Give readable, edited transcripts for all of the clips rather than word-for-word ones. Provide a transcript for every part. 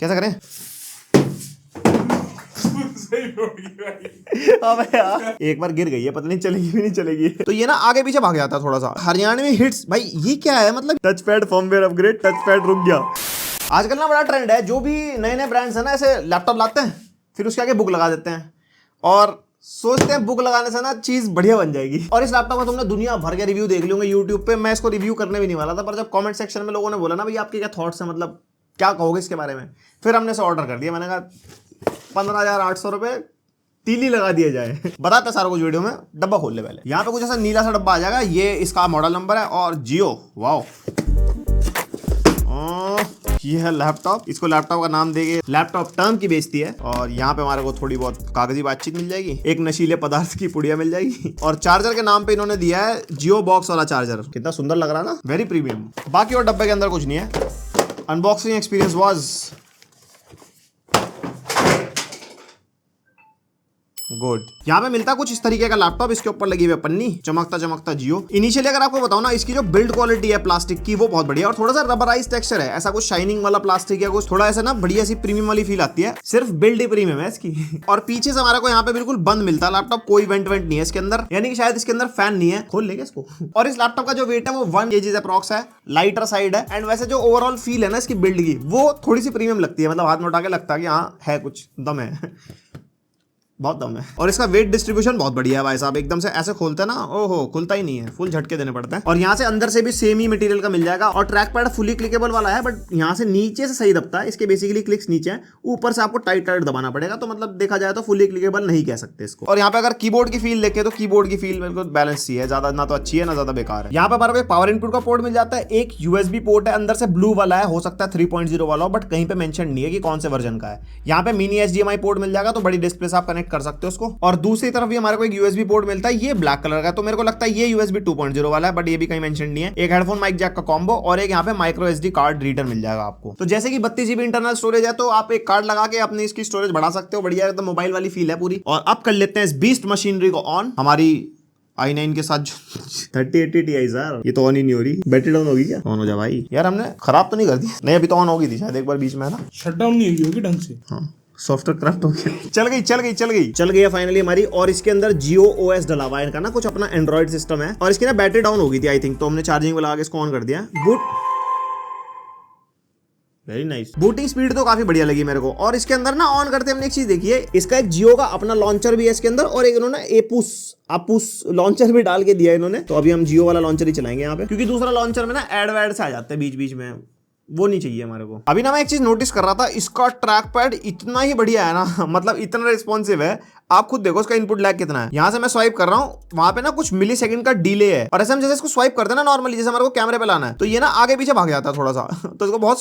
कैसा करें? सही होगी भाई। अबे यार एक बार गिर गई है, पता नहीं चलेगी भी नहीं चलेगी। तो ये ना आगे पीछे भाग जाता है थोड़ा सा। हरियाणवी हिट्स भाई ये क्या है? मतलब touch pad firmware upgrade, touch pad रुक गया। आजकल ना बड़ा ट्रेंड है, जो भी नए नए ब्रांड्स है ना ऐसे लैपटॉप लाते हैं फिर उसके आगे बुक लगा देते हैं और सोचते हैं बुक लगाने से ना चीज बढ़िया बन जाएगी। और इस लैपटॉप में तुमने दुनिया भर के रिव्यू देख लियोगे यूट्यूब पे। मैं इसको रिव्यू करने भी नहीं वाला था, पर जब कमेंट सेक्शन में लोगों ने बोला ना भाई आपके क्या थॉट्स हैं, मतलब क्या कहोगे इसके बारे में, फिर हमने इसे ऑर्डर कर दिया। मैंने कहा 15,800 रुपए तीली लगा दिया जाए। बताते सारा कुछ वीडियो में। डब्बा खोल ले पहले। यहाँ पे कुछ ऐसा नीला सा डब्बा आ जाएगा, ये इसका मॉडल नंबर है और जियो। वाओ, ये है लैपटॉप। इसको लैपटॉप का नाम देंगे, लैपटॉप टर्म की बेइज्जती है। और यहाँ पे हमारे को थोड़ी बहुत कागजी बातचीत मिल जाएगी, एक नशीले पदार्थ की पुड़िया मिल जाएगी और चार्जर के नाम पे इन्होंने दिया है जियो बॉक्स वाला चार्जर। कितना सुंदर लग रहा है ना, वेरी प्रीमियम। बाकी और डब्बे के अंदर कुछ नहीं है। Unboxing experience was good. यहाँ पे मिलता कुछ इस तरीके का लैपटॉप, इसके ऊपर लगी हुई पन्नी, चमकता चमकता जियो। इनिशियली अगर आपको बताऊं ना, इसकी जो बिल्ड क्वालिटी है प्लास्टिक की वो बहुत बढ़िया और थोड़ा सा रबराइज टेक्सचर है, ऐसा कुछ शाइनिंग वाला प्लास्टिक या कुछ थोड़ा ऐसा ना बढ़िया सी प्रीमियम वाली फील आती है। सिर्फ बिल्ड ही प्रीमियम है इसकी। और पीछे से हमारा को यहाँ पे बिल्कुल बंद मिलता है लैपटॉप, कोई वेंट नहीं है इसके अंदर, यानी कि शायद इसके अंदर फैन नहीं है। खोल लेंगे इसको। और इस लैपटॉप का जो वेट है वो 1 kg अप्रॉक्स है, लाइटर साइड है। एंड वैसे जो ओवरऑल फील है ना इसकी बिल्ड की, वो थोड़ी सी प्रीमियम लगती है, मतलब हाथ में उठा के लगता है कि हाँ है कुछ दम है, बहुत दम है। और इसका वेट डिस्ट्रीब्यूशन बहुत बढ़िया है भाई साहब। एकदम से ऐसे खोलते हैं ना, ओहो खुलता ही नहीं है, फुल झटके देने पड़ते हैं। और यहाँ से अंदर से भी सेम ही मटेरियल का मिल जाएगा। और ट्रैक पैड फुली क्लिकेबल वाला है, बट यहाँ से नीचे से सही दबता है। इसके बेसिकली क्लिक्स नीचे है, ऊपर से आपको टाइट टाइट दबाना पड़ेगा। तो मतलब देखा जाए तो फुली क्लिकेबल नहीं कह सकते इसको। और यहाँ पे अगर कीबोर्ड की फील देखें तो कीबोर्ड की फील बिल्कुल बैलेंस ही है, ज्यादा ना तो अच्छी है ना ज्यादा बेकार है। यहाँ पे हमारे पावर इनपुट का पोर्ट मिल जाता है, एक यूएसबी पोर्ट है अंदर से ब्लू वाला है, हो सकता है 3.0 वाला हो, बट कहीं पे मेंशन नहीं है कि कौन से वर्जन का है। यहाँ पे मिनी HDMI पोर्ट मिल जाएगा, तो बड़ी डिस्प्ले से आप कनेक्ट कर सकते हो उसको। और दूसरी तरफ भी हमारे को एक यूएसबी पोर्ट मिलता है, ये ब्लैक कलर का, तो मेरे को लगता है ये यूएसबी 2.0 वाला है, बट ये भी कहीं मेंशन नहीं है। एक हेडफोन माइक जैक का कॉम्बो और एक यहाँ पे माइक्रो SD कार्ड रीडर मिल जाएगा आपको। तो जैसे कि 32 GB इंटरनल स्टोरेज है, तो आप एक कार्ड लगा के अपनी इसकी स्टोरेज बढ़ा सकते हो। बढ़िया एकदम मोबाइल वाली फील है पूरी। और अब कर लेते हैं इस बीस्ट मशीनरी को ऑन, हमारी i9 के साथ 3080 Ti सर। ये तो ऑन ही नहीं हो रही, बैटरी डाउन होगी क्या? ऑन हो जा भाई। यार हमने खराब तो नहीं कर दी? नहीं अभी तो ऑन होगी थी शायद एक बार बीच में, है ना? शट डाउन नहीं हुई होगी ढंग से। हाँ सॉफ्टवेयर क्राफ्ट हो गया। चल गई है फाइनली हमारी। और इसके अंदर जियो OS डला हुआ है इनका ना, कुछ अपना एंड्रॉइड सिस्टम है। और इसकी ना बैटरी डाउन हो गई थी आई थिंक, तो हमने चार्जिंग में लगा के इसको ऑन कर दिया। Good, very nice. Booting speed तो काफी बढ़िया लगी मेरे को। और इसके अंदर ना ऑन करते हमने एक चीज देखी है, इसका एक जियो का अपना लॉन्चर भी है इसके अंदर, और एक इन्होंने आपूस लॉन्चर भी डाल के दिया इन्होंने। तो अभी हम जियो वाला लॉन्चर ही चलाएंगे यहाँ पे, क्योंकि दूसरा लॉन्चर में ना एड वैड से आ जाते हैं बीच बीच में, वो नहीं चाहिए हमारे को। अभी ना मैं एक चीज नोटिस कर रहा था, इसका ट्रैक पैड इतना ही बढ़िया है ना, मतलब इतना रिस्पॉन्सिव है। आप खुद देखो इसका इनपुट लैग कितना है। यहाँ से मैं स्वाइप कर रहा हूँ, वहां पे ना कुछ मिली सेकंड का डिले है। और ऐसे हम जैसे इसको स्वाइप करते हैं ना नॉर्मली, जैसे हमारे को कैमरे पे लाना है, तो ये ना आगे पीछे भाग जाता है थोड़ा सा। तो इसको बहुत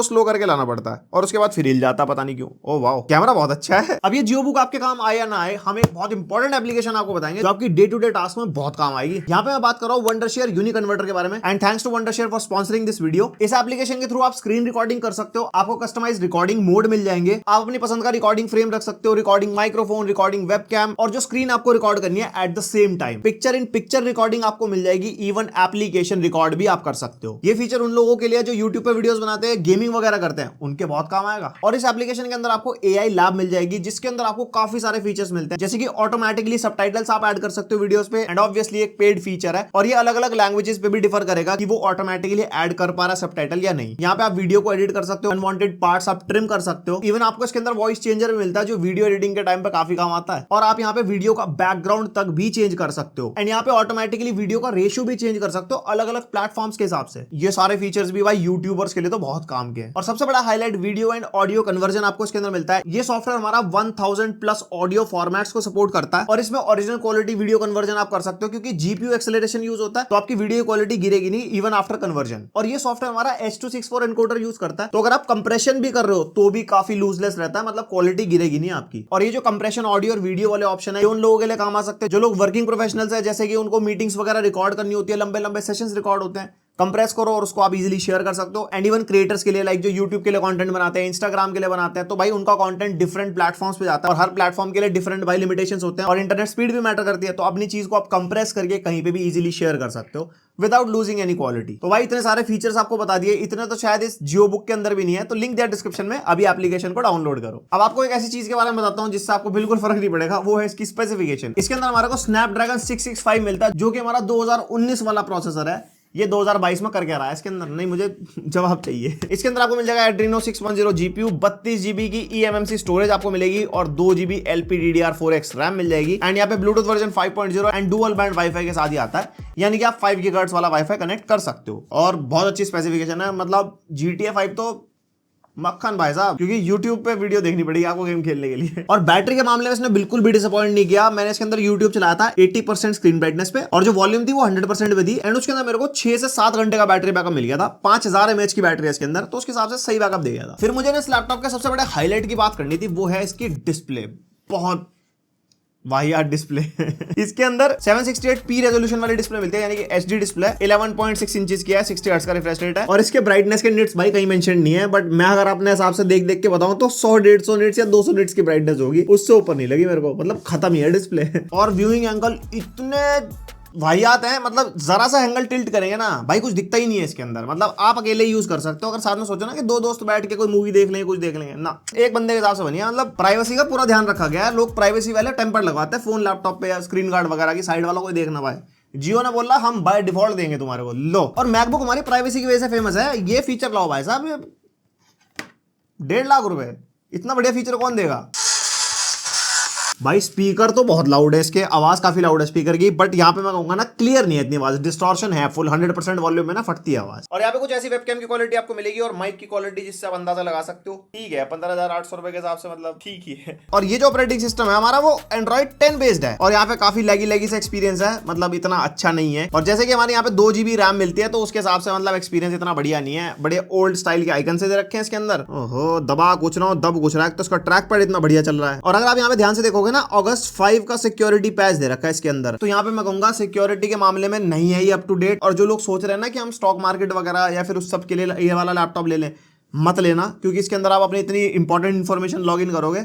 स्लो करके लाना पड़ता है, और उसके बाद फिर हिल जाता है, पता नहीं क्यों। ओ वाओ, कैमरा बहुत अच्छा है। अब ये जियो बुक आपके काम आए या ना आए, हम एक बहुत इंपॉर्टेंट एप्लीकेशन आपको बताएंगे जो आपकी डे टू डे टास्क में बहुत काम आएगी। यहाँ पे मैं बात कर रहा हूँ वंडरशेयर यूनिक कन्वर्टर के बारे में। And thanks to Wondershare for sponsoring this video. इस एप्लीकेशन के थ्रू आप स्क्रीन रिकॉर्डिंग कर सकते हो, आपको कस्टमाइज रिकॉर्डिंग मोड मिल जाएंगे, आप अपनी पसंद का रिकॉर्डिंग फ्रेम रख सकते हो, रिकॉर्डिंग माइक्रोफोन, रिकॉर्डिंग वेबकैम, और जो स्क्रीन आपको रिकॉर्ड करनी है at the same time picture in picture recording आपको मिल जाएगी। इवन एप्लीकेशन रिकॉर्ड भी आप कर सकते हो। ये फीचर उन लोगों के लिए जो यूट्यूब पे वीडियोस बनाते हैं, गेमिंग वगैरह करते हैं, उनके बहुत काम आएगा। और इस एप्लीकेशन के अंदर आपको AI लैब मिल जाएगी, जिसके अंदर आपको काफी सारे फीचर्स मिलते हैं, जैसे कि ऑटोमेटिकली सबटाइटल्स आप ऐड कर सकते हो वीडियोस पे। एंड ऑब्वियसली एक पेड फीचर है, और ये अलग अलग लैंग्वेजेस पे भी डिफर करेगा कि वो ऑटोमेटिकली ऐड कर पा रहा है सबटाइटल या नहीं। यहाँ पे आप वीडियो को एडिट कर सकते हो, अनवांटेड पार्ट्स आप ट्रिम कर सकते हो। इवन आपको इसके अंदर वॉइस चेंजर भी मिलता है, जो वीडियो एडिटिंग के टाइम पे काफी काम आता है। और आप यहाँ पे वीडियो का बैकग्राउंड तक भी चेंज कर सकते हो। एंड यहाँ पे ऑटोमेटिकली वीडियो का रेशियो भी चेंज कर सकते हो अलग अलग प्लेटफॉर्म्स के हिसाब से। ये सारे फीचर्स भी भाई यूट्यूबर्स के लिए तो बहुत काम के हैं। और सबसे बड़ा highlight, video and audio conversion आपको इसके अंदर मिलता है। ये सॉफ्टवेयर हमारा 1000+ ऑडियो फॉर्मेट्स को सपोर्ट करता है, और इसमें ओरिजिनल क्वालिटी वीडियो कन्वर्जन आप कर सकते हो, क्योंकि GPU एक्सेलरेशन यूज होता है, तो आपकी वीडियो क्वालिटी गिरेगी नहीं इवन आफ्टर कन्वर्जन। और ये सॉफ्टवेयर हमारा H.264 एनकोडर यूज करता है, तो अगर आप कंप्रेशन भी कर रहे हो तो भी काफी लूजलेस रहता है, मतलब क्वालिटी गिरेगी नहीं आपकी। और ये जो कंप्रेशन ऑडियो और वीडियो वाले ऑप्शन है, ये उन लोगों के लिए काम आ सकते हैं जो लोग वर्किंग प्रोफेशनल्स है, जैसे कि उनको मीटिंग्स वगैरह रिकॉर्ड करनी होती है, लंबे लंबे सेशंस रिकॉर्ड होते हैं, कंप्रेस करो और उसको आप इजीली शेयर कर सकते हो। एंड इवन क्रिएटर्स के लिए, लाइक जो यूट्यूब के लिए कंटेंट बनाते हैं, इंस्टाग्राम के लिए बनाते हैं, तो भाई उनका कंटेंट डिफरेंट प्लेटफॉर्म्स पे जाता है और हर प्लेटफॉर्म के लिए डिफरेंट भाई लिमिटेशंस होते हैं और इंटरनेट स्पीड भी मैटर करती है। तो अपनी चीज को आप कंप्रेस करके कहीं पे भी इजीली शेयर कर सकते हो विदाउट लूजिंग एनी क्वालिटी। तो भाई इतने सारे फीचर्स आपको बता दिए, इतने तो शायद इस जियो बुक के अंदर भी नहीं है, तो लिंक दिया डिस्क्रिप्शन में, अभी एप्लीकेशन को डाउनलोड करो। अब आपको एक ऐसी चीज के बारे में बताता हूं जिससे आपको बिल्कुल फर्क नहीं पड़ेगा, वो है इसकी स्पेसिफिकेशन। इसके अंदर हमारे को स्नैपड्रैगन 665 मिलता है, जो कि हमारा 2019 वाला प्रोसेसर है। ये 2022 में करके आ रहा है इसके अंदर, नहीं मुझे जवाब चाहिए। इसके अंदर आपको मिल जाएगा एड्रीनो 610 जीपीयू, 32 GB की eMMC स्टोरेज आपको मिलेगी और 2 GB LPDDR4X रैम मिल जाएगी। एंड यहाँ पे Bluetooth version 5.0 and dual band wifi के साथ ही आता है, यानी कि आप 5 GHz वाला वाईफाई कनेक्ट कर सकते हो। और बहुत अच्छी स्पेसिफिकेशन है, मतलब GTA 5 तो मक्खन भाई साहब, क्योंकि YouTube पे वीडियो देखनी पड़ेगी आपको गेम खेलने के लिए। और बैटरी के मामले में इसने बिल्कुल भी डिसअपॉइंट नहीं किया। मैंने इसके अंदर YouTube चलाया था 80% स्क्रीन ब्राइटनेस पे और जो वॉल्यूम थी वो 100% पे थी। एंड उसके अंदर मेरे को 6 से 7 घंटे का बैटरी बैकअप मिल गया था। 5000 mAh की बैटरी है इसके अंदर, तो उसके हिसाब से सही बैकअप दे गया था। फिर मुझे इस लैपटॉप के सबसे बड़े हाईलाइट की बात करनी थी, वो है इसकी डिस्प्ले। बहुत वाहियात डिस्प्ले इसके अंदर 768p रेजोल्यूशन वाली डिस्प्ले मिलती है, यानी कि HD डिस्प्ले 11.6 इंचेस की है, 60 हर्ट्ज का रिफ्रेश रेट है। और इसके ब्राइटनेस के निट्स भाई कहीं मेंशन नहीं है, बट मैं अगर अपने हिसाब से देख देख के बताऊं तो 100-150 निट्स या 200 निट्स की ब्राइटनेस होगी, उससे ऊपर नहीं लगी मेरे को, मतलब खत्म ही है डिस्प्ले। और व्यूइंग एंगल इतने वाहियात है, मतलब जरा सा एंगल टिल्ट करेंगे ना भाई कुछ दिखता ही नहीं है इसके अंदर। मतलब आप अकेले यूज कर सकते हो, अगर साथ में सोचो ना कि 2 दोस्त बैठ के कोई मूवी देख लेंगे, कुछ देख लेंगे ना, एक बंदे के हिसाब से बनी है। मतलब प्राइवेसी का पूरा ध्यान रखा गया है। लोग प्राइवेसी वाले टेम्पर लगवाते हैं फोन लैपटॉप पे या स्क्रीन गार्ड वगैरह की, साइड वाला कोई देखना भाई। जियो ने बोला हम बाय डिफॉल्ट देंगे तुम्हारे को, लो। और मैकबुक हमारी प्राइवेसी की वजह से फेमस है, ये फीचर लाओ भाई साहब, 1.5 लाख रुपए, इतना बढ़िया फीचर कौन देगा भाई। स्पीकर तो बहुत लाउड है इसके, आवाज काफी लाउड है स्पीकर की, बट यहाँ पे मैं कहूंगा ना क्लियर नहीं है इतनी आवाज, डिस्टॉर्शन है फुल 100% वॉल्यूम में ना फटती है आवाज। और यहाँ पे कुछ ऐसी वेबकैम की क्वालिटी आपको मिलेगी और माइक की क्वालिटी जिससे आप अंदाजा लगा सकते हो। ठीक है, 15,800 रुपए के हिसाब से मतलब ठीक ही है। और ये जो ऑपरेटिंग सिस्टम है हमारा वो Android 10 बेस्ड है और यहाँ पे काफी लैगी से एक्सपीरियंस है, मतलब इतना अच्छा नहीं है। और जैसे कि हमारे यहाँ पे 2 GB रैम मिलती है, तो उसके हिसाब से मतलब एक्सपीरियंस इतना बढ़िया नहीं है। बड़े ओल्ड स्टाइल के आइकन से दे रखे हैं इसके अंदर, ओहो दबा कुछ ना दब कुछ रहा है, तो उसका ट्रैक पैड इतना बढ़िया चल रहा है। और अगर आप यहाँ पे ध्यान से देखोगे ना, August 5 का सिक्योरिटी पैच दे रखा है इसके अंदर, तो यहाँ पे मैं कहूंगा सिक्योरिटी के मामले में नहीं है ये अप टू डेट। और जो लोग सोच रहे हैं ना कि हम स्टॉक मार्केट वगैरह या फिर उस सब के लिए ये वाला लैपटॉप ले लें, मत लेना, क्योंकि इसके अंदर आप अपनी इतनी इंपॉर्टेंट इन्फॉर्मेशन लॉग इन करोगे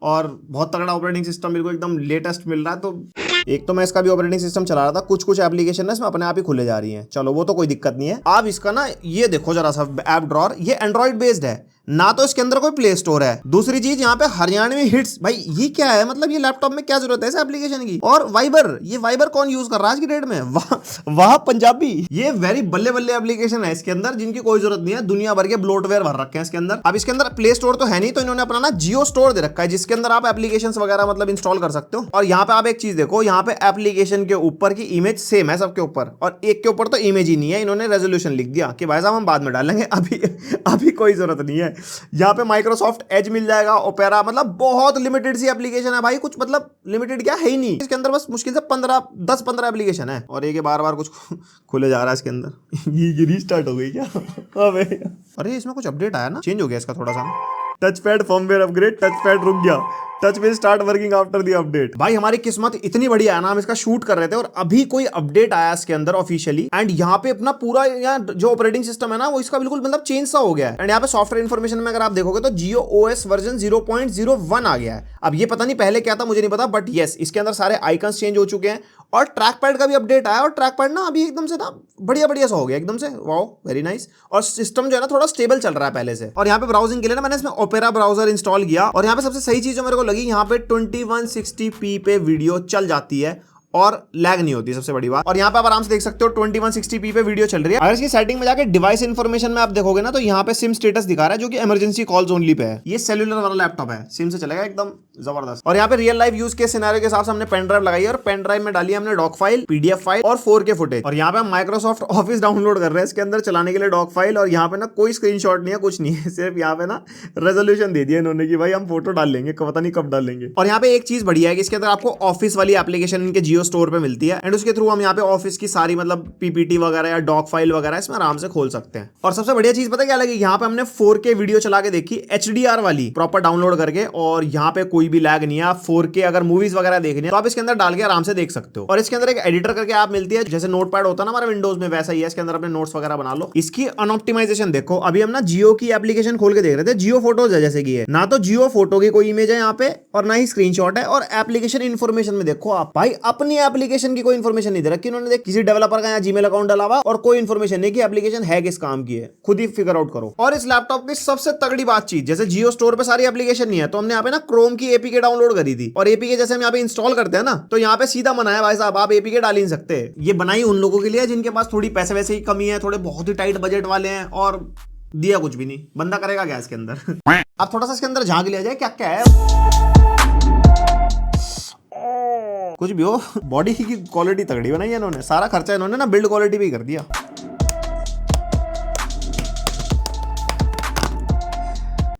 और बहुत तगड़ा ऑपरेटिंग सिस्टम बिल्कुल एकदम लेटेस्ट मिल रहा है। तो एक तो मैं इसका भी ऑपरेटिंग सिस्टम चला रहा था, कुछ एप्लीकेशन है इसमें अपने आप ही खुले जा रही हैं, चलो वो तो कोई दिक्कत नहीं है। आप इसका ना ये देखो जरा सा ऐप ड्रॉअर, ये एंड्रॉइड बेस्ड है ना, तो इसके अंदर कोई प्ले स्टोर है। दूसरी चीज यहाँ पे हरियाणवी हिट्स, भाई ये क्या है, मतलब ये लैपटॉप में क्या जरूरत है इस एप्लीकेशन की। और वाइबर, ये वाइबर कौन यूज कर रहा है आज की डेट में, वाह पंजाबी, ये वेरी बल्ले बल्ले एप्लीकेशन है इसके अंदर जिनकी कोई जरूरत नहीं है। दुनिया भर के ब्लोटवेयर भर रखे हैं इसके अंदर। अब इसके अंदर प्ले स्टोर तो है नहीं, तो इन्होंने अपना ना जियो स्टोर दे रखा है जिसके अंदर आप एप्लीकेशन वगैरह मतलब इंस्टॉल कर सकते हो। और यहाँ पे आप एक चीज देखो, यहाँ पे एप्लीकेशन के ऊपर की इमेज सेम है सबके ऊपर, और एक के ऊपर तो इमेज ही नहीं है, इन्होंने रेजोल्यूशन लिख दिया कि भाई साहब हम बाद में डालेंगे, अभी कोई जरूरत नहीं है। यहाँ पे माइक्रोसॉफ्ट एज मिल जाएगा, ओपेरा, मतलब बहुत लिमिटेड सी एप्लीकेशन है भाई, कुछ मतलब लिमिटेड क्या है ही नहीं इसके अंदर, बस मुश्किल से 10-15 एप्लीकेशन है। और ये बार कुछ खुले जा रहा है इसके अंदर। ये रीस्टार्ट हो गई क्या? अरे इसमें कुछ अपडेट आया ना, चेंज हो गया इसका थोड़ा सा। Touch pad firmware upgrade, touch pad रुक गया, touch will start working after the update. भाई हमारी किस्मत इतनी बढ़िया है ना, हम इसका शूट कर रहे थे और अभी कोई अपडेट आया इसके अंदर ऑफिशियली, एंड यहाँ पे अपना पूरा यहाँ जो ऑपरेटिंग सिस्टम है ना वो इसका बिल्कुल मतलब चेंज सा हो गया है। एंड यहाँ पे सॉफ्टवेयर इन्फॉर्मेशन में अगर आप देखोगे तो जियो OS वर्जन 0.01 आ गया है। अब ये पता नहीं पहले क्या था, मुझे नहीं पता, बट यस इसके अंदर सारे आइकन्स चेंज हो चुके हैं और ट्रैक पैड का भी अपडेट आया, और ट्रैक पैड ना अभी एकदम से ना बढ़िया सा हो गया एकदम से, वाओ वेरी नाइस। और सिस्टम जो है ना थोड़ा स्टेबल चल रहा है पहले से। और यहाँ पे ब्राउजिंग के लिए ना मैंने इसमें ओपेरा ब्राउजर इंस्टॉल किया, और यहाँ पे सबसे सही चीज जो मेरे को लगी, यहाँ पे 2160p पे वीडियो चल जाती है और लैग नहीं होती, सबसे बड़ी बात। और यहाँ पे आप आराम से देख सकते हो 2160p पे वीडियो चल रही है। अगर इसकी सेटिंग में जाके डिवाइस इन्फॉर्मेशन में आप देखोगे ना, तो यहाँ पे सिम स्टेटस दिखा रहा है जो कि इमरजेंसी कॉल्स ओनली पे है। ये सेल्युलर वाला लैपटॉप है, सिम से चलेगा एकदम जबरदस्त। और यहाँ पे रियल लाइफ यूज के सिनेरियो के हिसाब से हमने पेन ड्राइव लगाई है और पेन ड्राइव में डाली हमने डॉक फाइल, PDF फाइल और 4K फुटेज। और यहाँ पे हम माइक्रोसॉफ्ट ऑफिस डाउनलोड कर रहे हैं इसके अंदर चलाने के लिए डॉक फाइल, और यहाँ पे ना कोई स्क्रीनशॉट नहीं है, कुछ नहीं है, सिर्फ यहाँ पे ना रेजोल्यूशन दे दिया इन्होंने कि भाई हम फोटो डाल लेंगे, पता नहीं कब डालेंगे। और यहाँ पे एक चीज बढ़िया है कि इसके अंदर आपको ऑफिस वाली एप्लीकेशन इनके जियो स्टोर पे मिलती है, एंड उसके थ्रू हम यहाँ पे ऑफिस की सारी मतलब PPT वगैरह या डॉक फाइल वगैरह इसमें आराम से खोल सकते हैं। और सबसे बढ़िया चीज पता क्या लगी, यहाँ पे हमने 4K वीडियो चला के देखी HDR वाली प्रॉपर डाउनलोड करके, और यहाँ पे कोई कोई भी लैग नहीं है। आप 4K अगर मूवीज वगैरह देखनी है तो आप इसके अंदर डाल के आराम से देख सकते हो। और इसके अंदर एक एडिटर करके ऐप मिलती है, जैसे नोटपैड होता है ना हमारे विंडोज में, वैसा ही है। इसके अंदर अपने नोट्स वगैरह बना लो। इसकी अनऑप्टिमाइजेशन देखो। अभी हम ना जियो की एप्लीकेशन खोल के देख रहे थे, जियो फोटोज है जैसे कि है ना, तो जियो फोटो की कोई इमेज है यहाँ पे और ना ही स्क्रीनशॉट है। और एप्लीकेशन इन्फॉर्मेशन में देखो आप भाई, अपनी एप्लीकेशन की कोई इन्फॉर्मेशन नहीं दे रखी उन्होंने। देख किसी डेवलपर का यहाँ जीमेल अकाउंट डाला हुआ और कोई इन्फॉर्मेशन नहीं कि एप्लीकेशन है किस काम की है, खुद ही फिगर आउट करो। और इस लैपटॉप की सबसे तगड़ी बातचीत, जैसे जियो स्टोर पे सारी एप्लीकेशन नहीं है तो हमने यहाँ पे ना क्रोम की एपीके डाउनलोड करी थी। और एपीके जैसे हम यहाँ पे इंस्टॉल करते हैं ना, तो यहाँ पे सीधा मना है भाई साहब, आप एपीके डाल ही नहीं सकते। ये बनाई उन लोगों के लिए जिनके पास थोड़ी पैसे वैसे ही कमी है, थोड़े बहुत ही टाइट बजट वाले हैं, और दिया कुछ भी नहीं। बंदा करेगा क्या इसके अंदर? आप थोड़ा सा इसके अंदर झांक लिया जाए क्या क्या है। कुछ भी हो, बॉडी की क्वालिटी तगड़ी बनाई है इन्होंने। सारा खर्चा इन्होंने ना बिल्ड क्वालिटी पे ही कर दिया।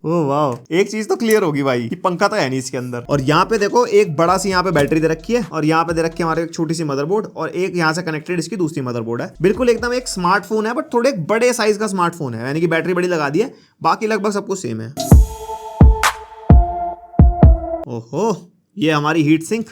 ओह वाह, एक चीज तो क्लियर होगी भाई कि पंखा तो है नहीं इसके अंदर। और यहाँ पे देखो एक बड़ा सी यहाँ पे बैटरी दे रखी है और यहाँ पे दे रखी है हमारे एक छोटी सी मदरबोर्ड और एक यहाँ से कनेक्टेड इसकी दूसरी मदरबोर्ड है। बिल्कुल एकदम एक स्मार्टफोन है, बट थोड़े बड़े साइज का स्मार्टफोन है, यानी कि बैटरी बड़ी लगा दी है, बाकी लगभग सब कुछ सेम है। ओहो, ये हमारी हीट सिंक,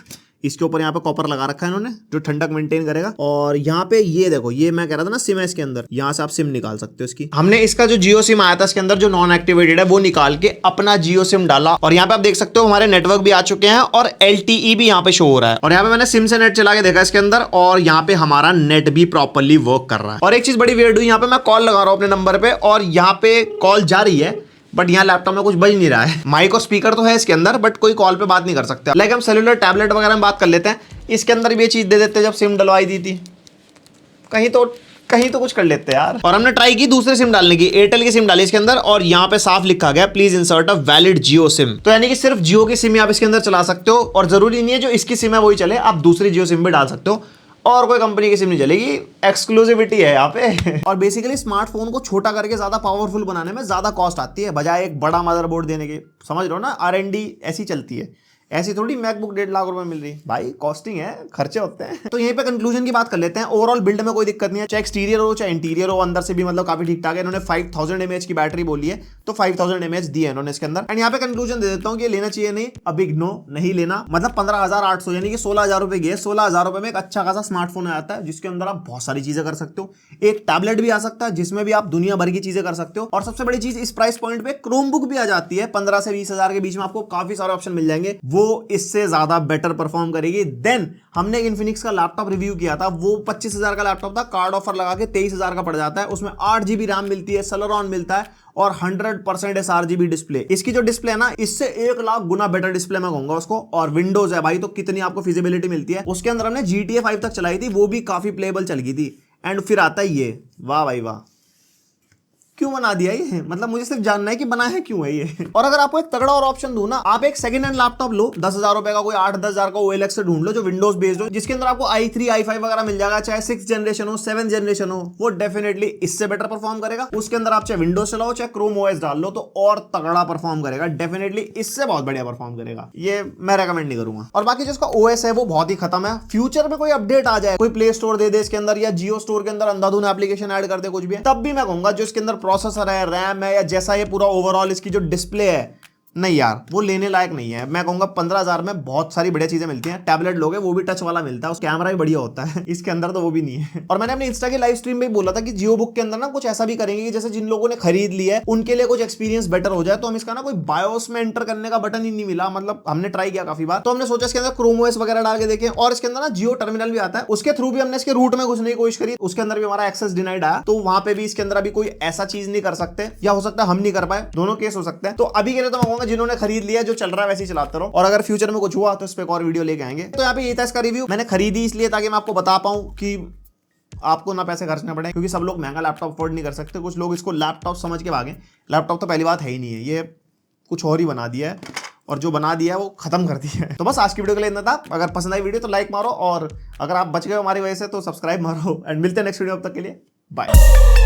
इसके ऊपर यहाँ पे कॉपर लगा रखा है इन्होंने जो ठंडक मेंटेन करेगा। और यहाँ पे ये देखो, ये मैं कह रहा था ना सिम है इसके अंदर, यहाँ से आप सिम निकाल सकते हो इसकी। हमने इसका जो जियो सिम आया था इसके अंदर जो नॉन एक्टिवेटेड है वो निकाल के अपना जियो सिम डाला और यहाँ पे आप देख सकते हो हमारे नेटवर्क भी आ चुके हैं और LTE भी यहाँ पे शो हो रहा है। और यहाँ पे मैंने सिम से नेट चला के देखा इसके अंदर और यहाँ पे हमारा नेट भी प्रॉपरली वर्क कर रहा है। और एक चीज बड़ी वियर्ड हुई, यहाँ पे मैं कॉल लगा रहा हूँ अपने नंबर पे और यहाँ पे कॉल जा रही है, बट यहाँ लैपटॉप में कुछ बज नहीं रहा है। माइक और स्पीकर तो है इसके अंदर, बट कोई कॉल पे बात नहीं कर सकते। लाइक हम सेलुलर टैबलेट वगैरह में बात कर लेते हैं, इसके अंदर भी ये चीज दे देते हैं। जब सिम डलवाई दी थी कहीं तो कुछ कर लेते हैं यार। और हमने ट्राई की दूसरे सिम डालने की, एयरटेल की सिम डाली इसके अंदर और यहाँ पे साफ लिखा गया please insert a valid Jio SIM. तो यानी कि सिर्फ जियो की सिम आप इसके अंदर चला सकते हो और जरूरी नहीं है जो इसकी सिम है वही चले, आप दूसरी जियो सिम भी डाल सकते हो और कोई कंपनी की सिम नहीं चलेगी। एक्सक्लूसिविटी है यहाँ पे। और बेसिकली स्मार्टफोन को छोटा करके ज्यादा पावरफुल बनाने में ज्यादा कॉस्ट आती है बजाय एक बड़ा मदरबोर्ड देने के। समझ रहे हो ना, R&D ऐसी चलती है, ऐसी थोड़ी मैकबुक 1.5 लाख रुपए मिल रही भाई, कॉस्टिंग है, खर्चे होते हैं। तो यहीं पे कंक्लूजन की बात कर लेते हैं। ओवरऑल बिल्ड में कोई दिक्कत नहीं है, चाहे एक्सटीरियर हो चाहे इंटीरियर हो, अंदर से भी मतलब काफी ठीक ठाक है। इन्होंने 5000 mAh की बैटरी बोली है तो 5000 mAh दी है इन्होंने इसके अंदर। एंड यहाँ पे कंक्लूजन दे देता हूँ कि लेना चाहिए नहीं, अब इग्नो नहीं लेना। मतलब 15,800 यानी कि 16,000 रुपए गए, 16,000 रुपए में एक अच्छा खासा स्मार्टफोन आता है जिसके अंदर आप बहुत सारी चीजें कर सकते हो। एक टैबलेट भी आ सकता है जिसमें भी आप दुनिया भर की चीजें कर सकते हो। और सबसे बड़ी चीज, इस प्राइस पॉइंट पे क्रोमबुक भी आ जाती है। 15 से 20,000 के बीच में आपको काफी सारे ऑप्शन मिल जाएंगे, वो इससे ज्यादा बेटर परफॉर्म करेगी। देन हमने इन्फिनिक्स का लैपटॉप रिव्यू किया था, वो 25,000 का लैपटॉप था, कार्ड ऑफर लगा के 23,000 का पड़ जाता है। उसमें 8 GB रैम मिलती है, सेलेरॉन मिलता है और 100% sRGB डिस्प्ले। इसकी जो डिस्प्ले है ना, इससे 1 लाख गुना बेटर डिस्प्ले मैं कहूंगा उसको। और विंडोज है भाई, तो कितनी आपको फिजिबिलिटी मिलती है। उसके अंदर हमने GTA 5 तक चलाई थी, वो भी काफी प्लेबल चल गई थी। एंड फिर आता है ये, वाह भाई वाह, क्यों बना दिया ये? मतलब मुझे सिर्फ जानना है कि बना है क्यों है ये। और अगर आपको एक तगड़ा और ऑप्शन दूं ना, आप एक सेकंड हैंड लैपटॉप लो, 10,000 रुपए का, कोई 8-10,000 का OLX से ढूंढ लो जो विंडोज बेस्ड हो, जिसके अंदर आपको i3 i5 वगैरह मिल जाएगा, चाहे 6th जनरेशन हो 7th जनरेशन हो, वो डेफिनेटली इससे बेटर परफॉर्म करेगा। उसके अंदर आप चाहे विंडोज चलाओ चाहे क्रोम OS डाल लो तो और तगड़ा परफॉर्म करेगा, डेफिनेटली इससे बहुत बढ़िया परफॉर्म करेगा। ये मैं रेकमेंड नहीं करूंगा। और बाकी जिसका OS है वो बहुत ही खत्म है। फ्यूचर में कोई अपडेट आ जाए, कोई प्ले स्टोर दे दे इसके अंदर या जियो स्टोर के अंदर अंधाधुन एप्लीकेशन ऐड कर दे कुछ भी, तब भी मैं कहूंगा जो इसके अंदर प्रोसेसर है, रैम है या जैसा ये पूरा ओवरऑल इसकी जो डिस्प्ले है, नहीं यार वो लेने लायक नहीं है। मैं कहूंगा 15,000 में बहुत सारी बढ़िया चीजें मिलती हैं। टैबलेट लोगे वो भी टच वाला मिलता है, उस कैमरा भी बढ़िया होता है, इसके अंदर तो वो भी नहीं है। और मैंने अपने इंस्टा की लाइव स्ट्रीम में बोला था कि जियो बुक के अंदर ना कुछ ऐसा भी करेंगे कि जैसे जिन लोगों ने खरीद लिया है उनके लिए कुछ एक्सपीरियंस बेटर हो जाए। तो हम इसका ना कोई बायोस में एंटर करने का बटन ही नहीं मिला, मतलब हमने ट्राई किया काफी बार, तो हमने सोचा इसके अंदर क्रोम OS वगैरह डाल के देखें। और इसके अंदर ना जियो टर्मिनल भी आता है, उसके थ्रू भी हमने इसके रूट में घुसने की कोशिश करी, उसके अंदर भी हमारा एक्सेस डिनाइड आया। तो वहां पे भी इसके अंदर अभी कोई ऐसा चीज नहीं कर सकते, या हो सकता है हम नहीं कर पाए, दोनों केस हो सकते हैं। तो अभी के लिए तो मैं कहूंगा जिन्होंने खरीद लिया, जो चल रहा है वैसे ही चलाते रहो, और अगर फ्यूचर में कुछ हुआ तो इस पे एक और वीडियो लेके आएंगे। तो यहाँ पे ये था इसका रिव्यू। मैंने खरीदी इसलिए ताकि मैं आपको बता पाऊं कि आपको ना पैसे खर्चने पड़े, क्योंकि सब लोग महंगा लैपटॉप अफोर्ड नहीं कर सकते। कुछ लोग इसको लैपटॉप समझ के भागे, लैपटॉप तो पहली बात है ही नहीं है, ये कुछ और ही बना दिया है, और जो बना दिया है वो खत्म कर दिया है। तो बस आज की वीडियो के लिए इतना था। अगर पसंद आई वीडियो तो लाइक मारो, और अगर आप बच गए हमारी वजह से तो सब्सक्राइब मारो। एंड मिलते हैं नेक्स्ट वीडियो, अब तक के लिए बाय।